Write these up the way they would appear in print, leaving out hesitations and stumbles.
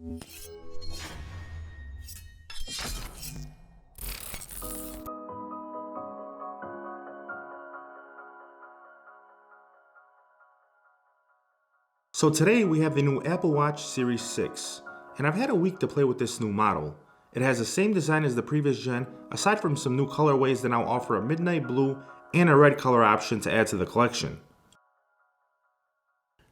So today we have the new Apple Watch Series 6, and I've had a week to play with this new model. It has the same design as the previous gen, aside from some new colorways that now offer a midnight blue and a red color option to add to the collection.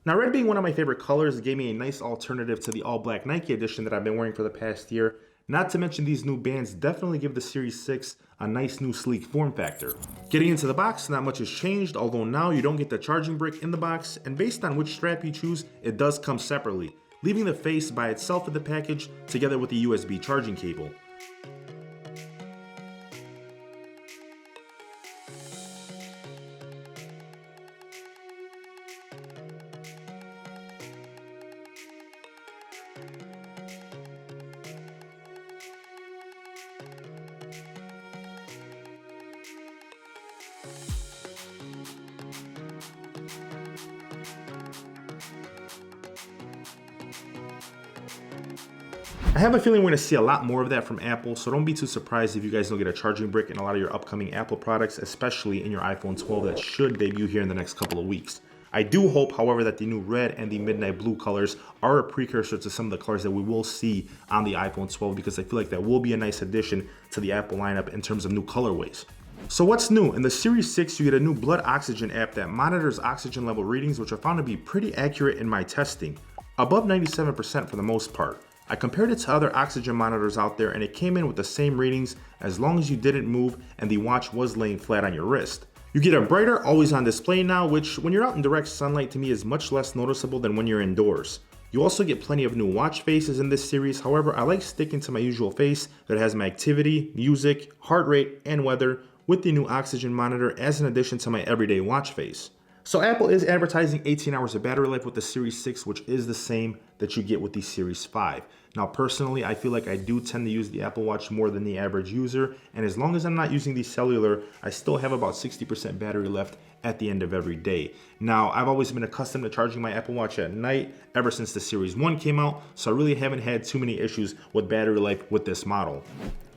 Now, red being one of my favorite colors, gave me a nice alternative to the all-black Nike edition that I've been wearing for the past year. Not to mention these new bands definitely give the Series 6 a nice new sleek form factor. Getting into the box, not much has changed, although now you don't get the charging brick in the box, and based on which strap you choose, it does come separately, leaving the face by itself in the package together with the USB charging cable. I have a feeling we're going to see a lot more of that from Apple, so don't be too surprised if you guys don't get a charging brick in a lot of your upcoming Apple products, especially in your iPhone 12 that should debut here in the next couple of weeks. I do hope, however, that the new red and the midnight blue colors are a precursor to some of the colors that we will see on the iPhone 12, because I feel like that will be a nice addition to the Apple lineup in terms of new colorways. So what's new? In the Series 6, you get a new blood oxygen app that monitors oxygen level readings, which I found to be pretty accurate in my testing, above 97% for the most part. I compared it to other oxygen monitors out there and it came in with the same readings as long as you didn't move and the watch was laying flat on your wrist. You get a brighter always on display now, which when you're out in direct sunlight to me is much less noticeable than when you're indoors. You also get plenty of new watch faces in this series, however I like sticking to my usual face that has my activity, music, heart rate, and weather with the new oxygen monitor as an addition to my everyday watch face. So Apple is advertising 18 hours of battery life with the Series 6, which is the same that you get with the Series 5. Now personally, I feel like I do tend to use the Apple Watch more than the average user, and as long as I'm not using the cellular, I still have about 60% battery left at the end of every day. Now, I've always been accustomed to charging my Apple Watch at night ever since the Series 1 came out, so I really haven't had too many issues with battery life with this model.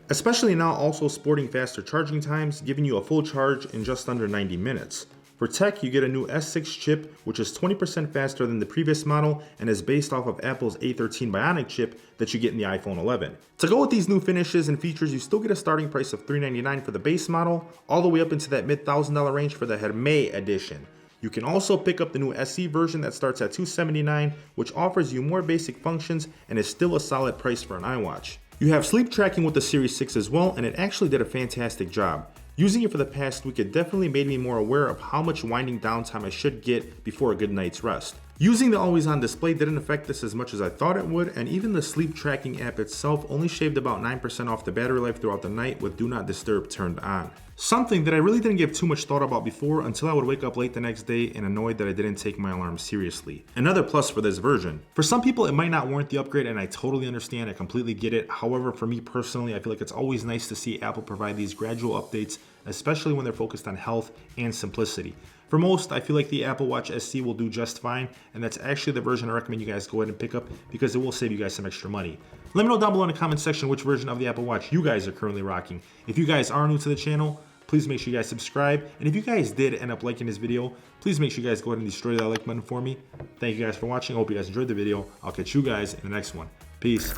Especially now also sporting faster charging times, giving you a full charge in just under 90 minutes. For tech, you get a new S6 chip, which is 20% faster than the previous model and is based off of Apple's A13 Bionic chip that you get in the iPhone 11. To go with these new finishes and features, you still get a starting price of $399 for the base model, all the way up into that mid-$1,000 range for the Hermé edition. You can also pick up the new SE version that starts at $279, which offers you more basic functions and is still a solid price for an iWatch. You have sleep tracking with the Series 6 as well, and it actually did a fantastic job. Using it for the past week, it definitely made me more aware of how much winding down time I should get before a good night's rest. Using the always on display didn't affect this as much as I thought it would, and even the sleep tracking app itself only shaved about 9% off the battery life throughout the night with Do Not Disturb turned on. Something that I really didn't give too much thought about before until I would wake up late the next day and annoyed that I didn't take my alarm seriously. Another plus for this version. For some people it might not warrant the upgrade, and I totally understand, I completely get it. However, for me personally, I feel like it's always nice to see Apple provide these gradual updates, especially when they're focused on health and simplicity. For most, I feel like the Apple Watch SE will do just fine, and that's actually the version I recommend you guys go ahead and pick up because it will save you guys some extra money. Let me know down below in the comment section which version of the Apple Watch you guys are currently rocking. If you guys are new to the channel, please make sure you guys subscribe, and if you guys did end up liking this video, please make sure you guys go ahead and destroy that like button for me. Thank you guys for watching. I hope you guys enjoyed the video. I'll catch you guys in the next one. Peace.